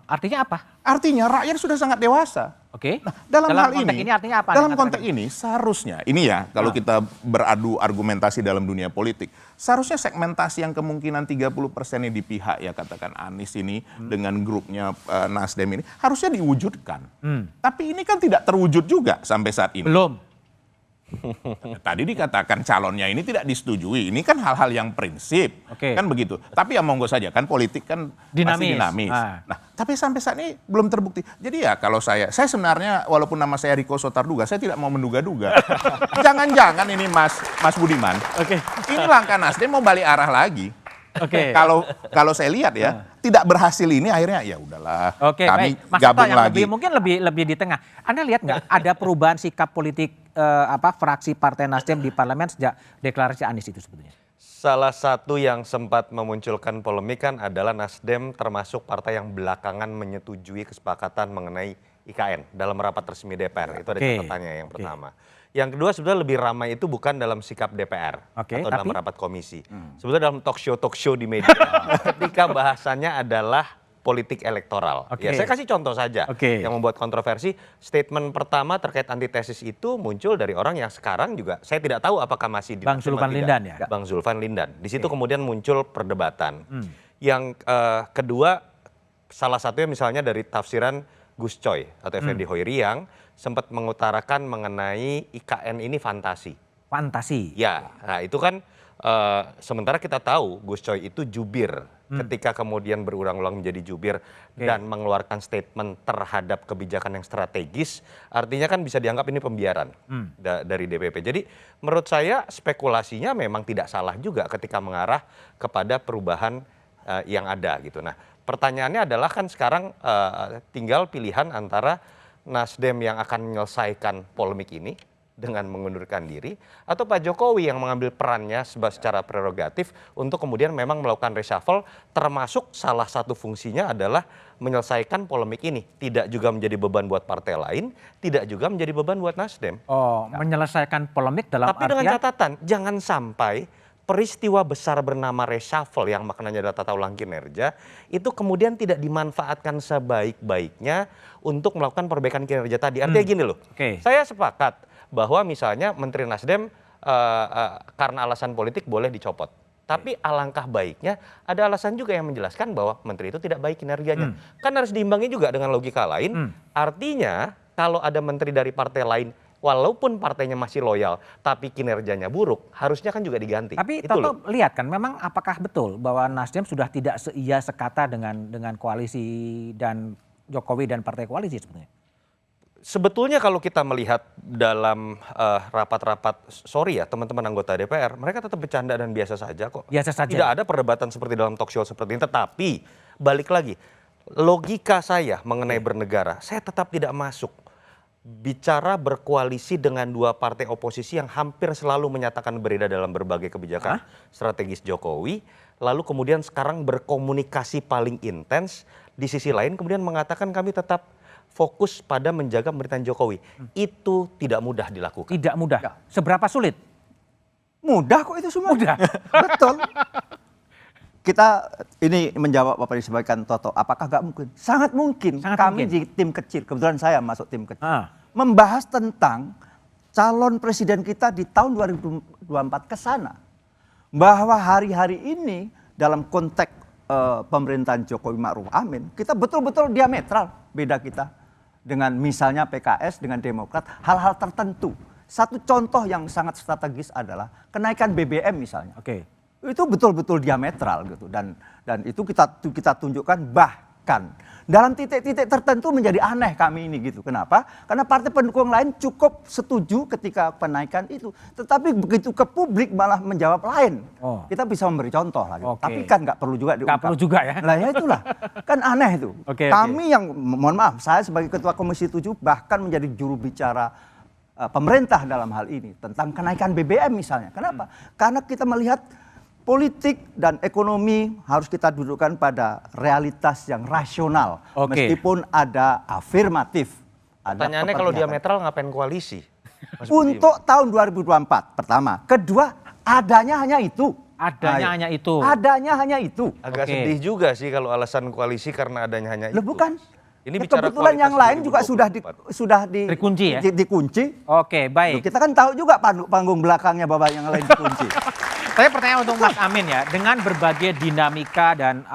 Artinya apa? Artinya rakyat sudah sangat dewasa. Nah, dalam hal konteks ini artinya apa? Dalam konteks ini seharusnya, ini ya kalau kita beradu argumentasi dalam dunia politik, seharusnya segmentasi yang kemungkinan 30% ini di pihak ya katakan Anies ini dengan grupnya Nasdem ini harusnya diwujudkan. Tapi ini kan tidak terwujud juga sampai saat ini. Belum. Tadi dikatakan calonnya ini tidak disetujui. Ini kan hal-hal yang prinsip. Kan begitu. Tapi ya monggo saja kan politik kan masih dinamis. Nah, tapi sampai saat ini belum terbukti. Jadi ya kalau saya sebenarnya walaupun nama saya Riko Sotarduga, saya tidak mau menduga-duga. Jangan-jangan ini Mas Budiman. Ini langkah Nasdem mau balik arah lagi. Kalau saya lihat ya, tidak berhasil ini akhirnya ya udahlah. Kami gabung lagi. Mungkin lebih di tengah. Anda lihat nggak ada perubahan sikap politik fraksi Partai Nasdem di parlemen sejak deklarasi Anies itu sebetulnya? Salah satu yang sempat memunculkan polemik kan adalah Nasdem termasuk partai yang belakangan menyetujui kesepakatan mengenai IKN dalam rapat resmi DPR. Itu ada catatannya yang pertama. Yang kedua sebenarnya lebih ramai itu bukan dalam sikap DPR atau dalam rapat komisi. Sebetulnya dalam talk show di media ketika bahasannya adalah politik elektoral. Ya, saya kasih contoh saja yang membuat kontroversi. Statement pertama terkait antitesis itu muncul dari orang yang sekarang juga saya tidak tahu apakah masih di Bang Zulfan Lindan ya? Bang Zulfan Lindan. Di situ kemudian muncul perdebatan. Yang kedua salah satunya misalnya dari tafsiran Gus Coy atau Effendi Hoiri yang sempat mengutarakan mengenai IKN ini fantasi. Fantasi? Ya, nah itu kan sementara kita tahu Gus Coy itu jubir. Ketika kemudian berulang-ulang menjadi jubir dan mengeluarkan statement terhadap kebijakan yang strategis, artinya kan bisa dianggap ini pembiaran dari DPP. Jadi menurut saya spekulasinya memang tidak salah juga ketika mengarah kepada perubahan yang ada gitu. Nah pertanyaannya adalah kan sekarang tinggal pilihan antara Nasdem yang akan menyelesaikan polemik ini dengan mengundurkan diri atau Pak Jokowi yang mengambil perannya secara prerogatif untuk kemudian memang melakukan reshuffle, termasuk salah satu fungsinya adalah menyelesaikan polemik ini, tidak juga menjadi beban buat partai lain, tidak juga menjadi beban buat Nasdem. Menyelesaikan polemik dalam tapi dengan catatan jangan sampai peristiwa besar bernama reshuffle yang maknanya adalah tata ulang kinerja itu kemudian tidak dimanfaatkan sebaik-baiknya untuk melakukan perbaikan kinerja tadi. Artinya gini loh, saya sepakat bahwa misalnya Menteri Nasdem karena alasan politik boleh dicopot. Tapi alangkah baiknya ada alasan juga yang menjelaskan bahwa menteri itu tidak baik kinerjanya. Kan harus diimbangi juga dengan logika lain. Artinya kalau ada menteri dari partai lain, walaupun partainya masih loyal, tapi kinerjanya buruk, harusnya kan juga diganti. Tapi Toto lihat kan, memang apakah betul bahwa Nasdem sudah tidak seia sekata dengan koalisi dan Jokowi dan partai koalisi sebenarnya? Sebetulnya kalau kita melihat dalam rapat-rapat, sorry ya teman-teman anggota DPR, mereka tetap bercanda dan biasa saja kok. Biasa saja. Tidak ada perdebatan seperti dalam talk show seperti ini. Tetapi balik lagi, logika saya mengenai bernegara, saya tetap tidak masuk. Bicara berkoalisi dengan dua partai oposisi yang hampir selalu menyatakan berbeda dalam berbagai kebijakan strategis Jokowi, lalu kemudian sekarang berkomunikasi paling intens, di sisi lain kemudian mengatakan kami tetap fokus pada menjaga pemerintahan Jokowi. Itu tidak mudah dilakukan. Tidak mudah. Seberapa sulit? Mudah kok itu semua. Mudah. Betul. Kita ini menjawab apa yang disampaikan Toto, apakah nggak mungkin? Sangat mungkin. Kami di tim kecil, kebetulan saya masuk tim kecil, membahas tentang calon presiden kita di tahun 2024 ke sana. Bahwa hari-hari ini dalam konteks pemerintahan Jokowi Ma'ruf Amin, kita betul-betul diametral beda kita dengan misalnya PKS dengan Demokrat, hal-hal tertentu. Satu contoh yang sangat strategis adalah kenaikan BBM misalnya. Itu betul-betul diametral gitu, dan itu kita tunjukkan, bahkan dalam titik-titik tertentu menjadi aneh kami ini gitu. Kenapa? Karena partai pendukung lain cukup setuju ketika penaikan itu, tetapi begitu ke publik malah menjawab lain. Kita bisa memberi contoh lah gitu. Tapi kan nggak perlu juga diungkap. Nggak perlu juga ya. Lah ya itulah, kan aneh itu. Kami yang, mohon maaf, saya sebagai ketua Komisi 7 bahkan menjadi juru bicara pemerintah dalam hal ini tentang kenaikan BBM misalnya. Kenapa? Karena kita melihat politik dan ekonomi harus kita dudukkan pada realitas yang rasional. Meskipun ada afirmatif. Pertanyaannya kalau diametral ngapain koalisi? Untuk tahun 2024 pertama. Kedua, adanya hanya itu. Hanya itu. Adanya hanya itu. Agak sedih juga sih kalau alasan koalisi karena adanya hanya itu. Bukan. Ini bicara kebetulan yang lain juga sudah dikunci ya? Dikunci. Oke, baik. Kita kan tahu juga panggung belakangnya bahwa yang lain dikunci. Saya pertanyaan untuk Mas Amin ya, dengan berbagai dinamika dan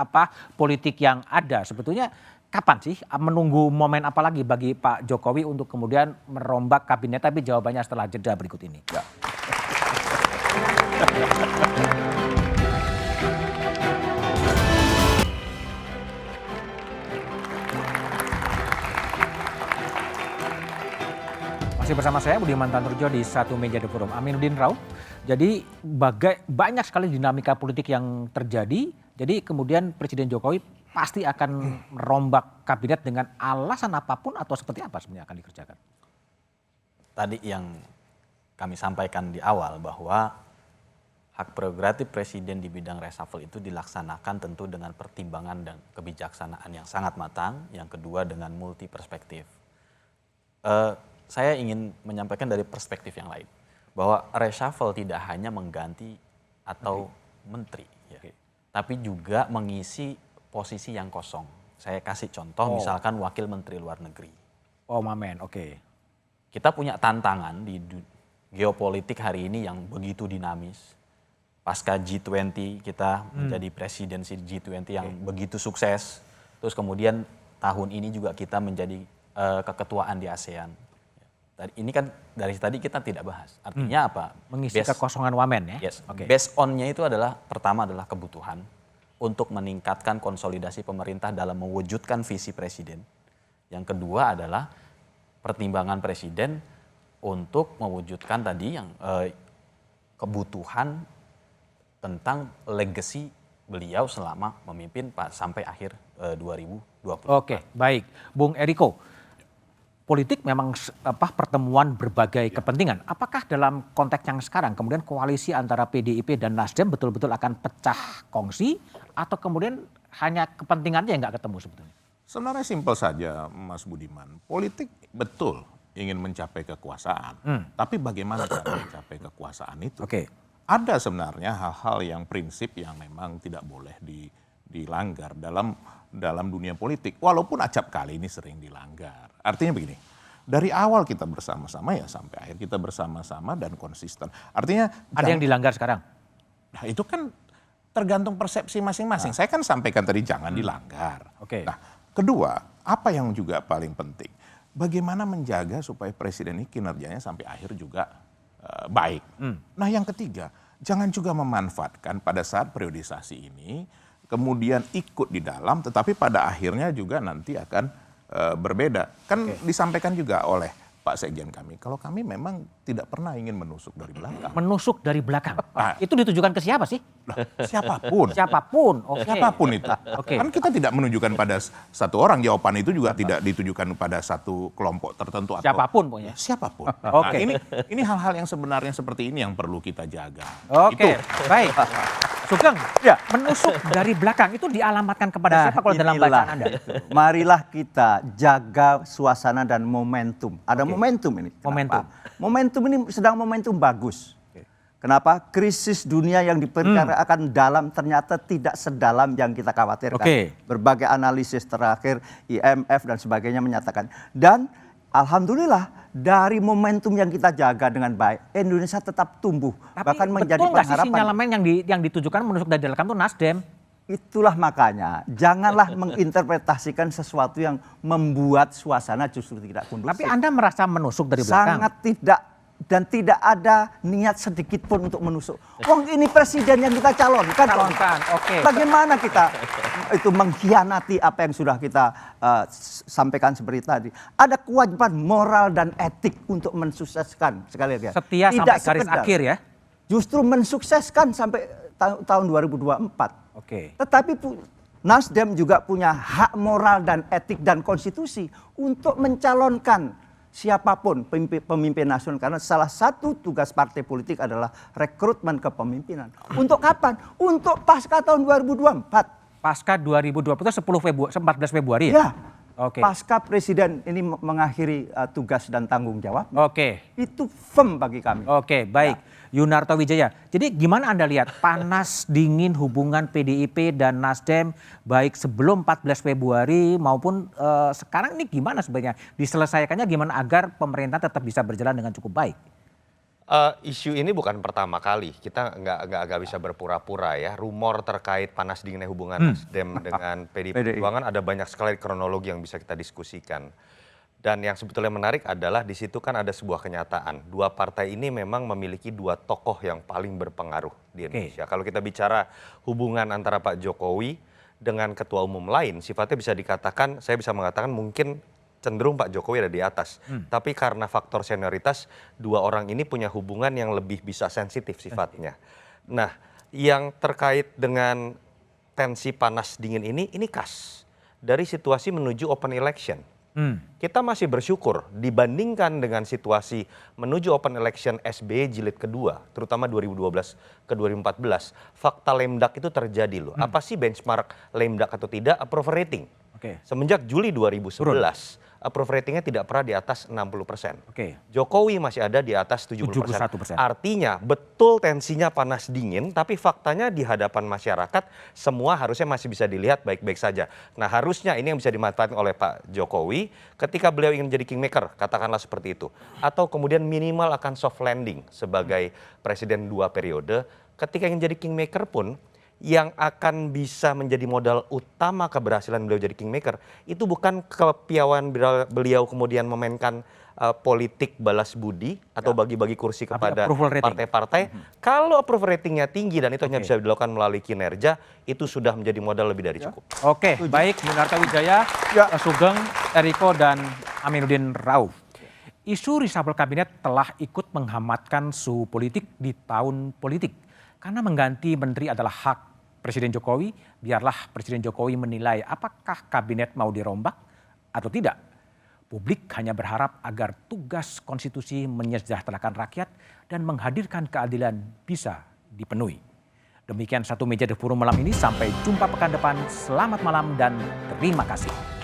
politik yang ada, sebetulnya kapan sih menunggu momen apa lagi bagi Pak Jokowi untuk kemudian merombak kabinet? Tapi jawabannya setelah jeda berikut ini. Masih bersama saya Budiman Tanurjo di Satu Meja The Forum. Aminuddin Rauf. Jadi banyak sekali dinamika politik yang terjadi. Jadi kemudian Presiden Jokowi pasti akan merombak kabinet dengan alasan apapun atau seperti apa sebenarnya akan dikerjakan? Tadi yang kami sampaikan di awal bahwa hak prerogatif Presiden di bidang reshuffle itu dilaksanakan tentu dengan pertimbangan dan kebijaksanaan yang sangat matang. Yang kedua dengan multi perspektif. Saya ingin menyampaikan dari perspektif yang lain. Bahwa reshuffle tidak hanya mengganti atau menteri. Ya, tapi juga mengisi posisi yang kosong. Saya kasih contoh misalkan wakil menteri luar negeri. Mamen, Kita punya tantangan di geopolitik hari ini yang begitu dinamis. Pasca G20 kita menjadi presidensi G20 yang begitu sukses. Terus kemudian tahun ini juga kita menjadi keketuaan di ASEAN. Ini kan dari tadi kita tidak bahas. Artinya apa? Mengisi kekosongan wamen ya? Yes. Based on-nya itu adalah, pertama adalah kebutuhan untuk meningkatkan konsolidasi pemerintah dalam mewujudkan visi presiden. Yang kedua adalah pertimbangan presiden untuk mewujudkan tadi yang kebutuhan tentang legacy beliau selama memimpin sampai akhir 2020. Oke, baik. Bung Eriko. Politik memang pertemuan berbagai kepentingan. Apakah dalam konteks yang sekarang kemudian koalisi antara PDIP dan Nasdem betul-betul akan pecah kongsi atau kemudian hanya kepentingannya yang nggak ketemu sebetulnya? Sebenarnya simpel saja Mas Budiman. Politik betul ingin mencapai kekuasaan. Tapi bagaimana cara mencapai kekuasaan itu? Ada sebenarnya hal-hal yang prinsip yang memang tidak boleh dilanggar dalam dunia politik. Walaupun acap kali ini sering dilanggar. Artinya begini, dari awal kita bersama-sama ya sampai akhir kita bersama-sama dan konsisten. Artinya ada yang dilanggar sekarang? Nah itu kan tergantung persepsi masing-masing. Saya kan sampaikan tadi jangan dilanggar. Nah, kedua, apa yang juga paling penting? Bagaimana menjaga supaya presiden ini kinerjanya sampai akhir juga baik. Nah, yang ketiga, jangan juga memanfaatkan pada saat periodisasi ini, kemudian ikut di dalam, tetapi pada akhirnya juga nanti akan berbeda. Kan disampaikan juga oleh Pak Sekjen kami, kalau kami memang tidak pernah ingin menusuk dari belakang. Menusuk dari belakang? Itu ditujukan ke siapa sih? Siapapun. Siapapun, Siapapun itu. Kan kita tidak menunjukkan pada satu orang, jawaban itu juga tidak ditujukan pada satu kelompok tertentu. Atau siapapun pokoknya? Siapapun. Nah, ini hal-hal yang sebenarnya seperti ini yang perlu kita jaga. Baik. Sugeng, menusuk dari belakang itu dialamatkan kepada siapa kalau dalam bacaan Anda? Marilah kita jaga suasana dan momentum. Ada momentum ini. Kenapa? Momentum ini sedang momentum bagus. Kenapa? Krisis dunia yang diperkirakan dalam ternyata tidak sedalam yang kita khawatirkan. Berbagai analisis terakhir IMF dan sebagainya menyatakan. Dan alhamdulillah dari momentum yang kita jaga dengan baik, Indonesia tetap tumbuh. Tapi bahkan menjadi betul nggak sih pengharapan. sinyalemen yang ditujukan menusuk dari belakang itu Nasdem? Itulah makanya, janganlah menginterpretasikan sesuatu yang membuat suasana justru tidak kondusif. Tapi Anda merasa menusuk dari belakang? Sangat tidak. Dan tidak ada niat sedikit pun untuk menusuk. Wong ini presiden yang kita calonkan. Bagaimana kita itu mengkhianati apa yang sudah kita sampaikan seperti tadi. Ada kewajiban moral dan etik untuk mensukseskan. Sekali lagi. Setia sampai garis akhir ya? Justru mensukseskan sampai tahun 2024. Tetapi Nasdem juga punya hak moral dan etik dan konstitusi untuk mencalonkan siapapun pemimpin nasional, karena salah satu tugas partai politik adalah rekrutmen kepemimpinan. Untuk kapan? Untuk pasca tahun 2024. Pasca 2024 itu 14 Februari ya? Pasca presiden ini mengakhiri tugas dan tanggung jawab. Itu firm bagi kami. Baik. Yunarto Wijaya. Jadi gimana Anda lihat panas dingin hubungan PDIP dan Nasdem baik sebelum 14 Februari maupun sekarang ini gimana sebenarnya? Diselesaikannya gimana agar pemerintah tetap bisa berjalan dengan cukup baik? Isu ini bukan pertama kali. Kita nggak bisa berpura-pura ya. Rumor terkait panas dinginnya hubungan Nasdem dengan PDI Perjuangan ada banyak sekali kronologi yang bisa kita diskusikan. Dan yang sebetulnya menarik adalah di situ kan ada sebuah kenyataan. Dua partai ini memang memiliki dua tokoh yang paling berpengaruh di Indonesia. Kalau kita bicara hubungan antara Pak Jokowi dengan ketua umum lain, sifatnya bisa dikatakan, saya bisa mengatakan mungkin cenderung Pak Jokowi ada di atas. Tapi karena faktor senioritas, dua orang ini punya hubungan yang lebih bisa sensitif sifatnya. Nah, yang terkait dengan tensi panas dingin ini khas dari situasi menuju open election. Kita masih bersyukur dibandingkan dengan situasi menuju open election SBY jilid kedua, terutama 2012 ke 2014, fakta Lemdak itu terjadi loh. Apa sih benchmark Lemdak atau tidak? Approval rating. Semenjak Juli 2011, approval ratingnya tidak pernah di atas 60%. Jokowi masih ada di atas 70%. Artinya betul tensinya panas dingin, tapi faktanya di hadapan masyarakat semua harusnya masih bisa dilihat baik-baik saja. Nah, harusnya ini yang bisa dimanfaatkan oleh Pak Jokowi ketika beliau ingin menjadi kingmaker, katakanlah seperti itu. Atau kemudian minimal akan soft landing sebagai presiden 2 periode. Ketika ingin jadi kingmaker pun, yang akan bisa menjadi modal utama keberhasilan beliau jadi kingmaker itu bukan kepiawaian beliau kemudian memainkan politik balas budi atau bagi-bagi kursi kepada partai-partai. Kalau approval ratingnya tinggi dan itu hanya bisa dilakukan melalui kinerja, itu sudah menjadi modal lebih dari cukup. Baik, Yunarto Wijaya, Sugeng, Eriko, dan Aminuddin Rauf. Isu reshuffle kabinet telah ikut menghangatkan suhu politik di tahun politik. Karena mengganti menteri adalah hak Presiden Jokowi, biarlah Presiden Jokowi menilai apakah kabinet mau dirombak atau tidak. Publik hanya berharap agar tugas konstitusi menyejahterakan rakyat dan menghadirkan keadilan bisa dipenuhi. Demikian Satu Meja The Forum malam ini, sampai jumpa pekan depan. Selamat malam dan terima kasih.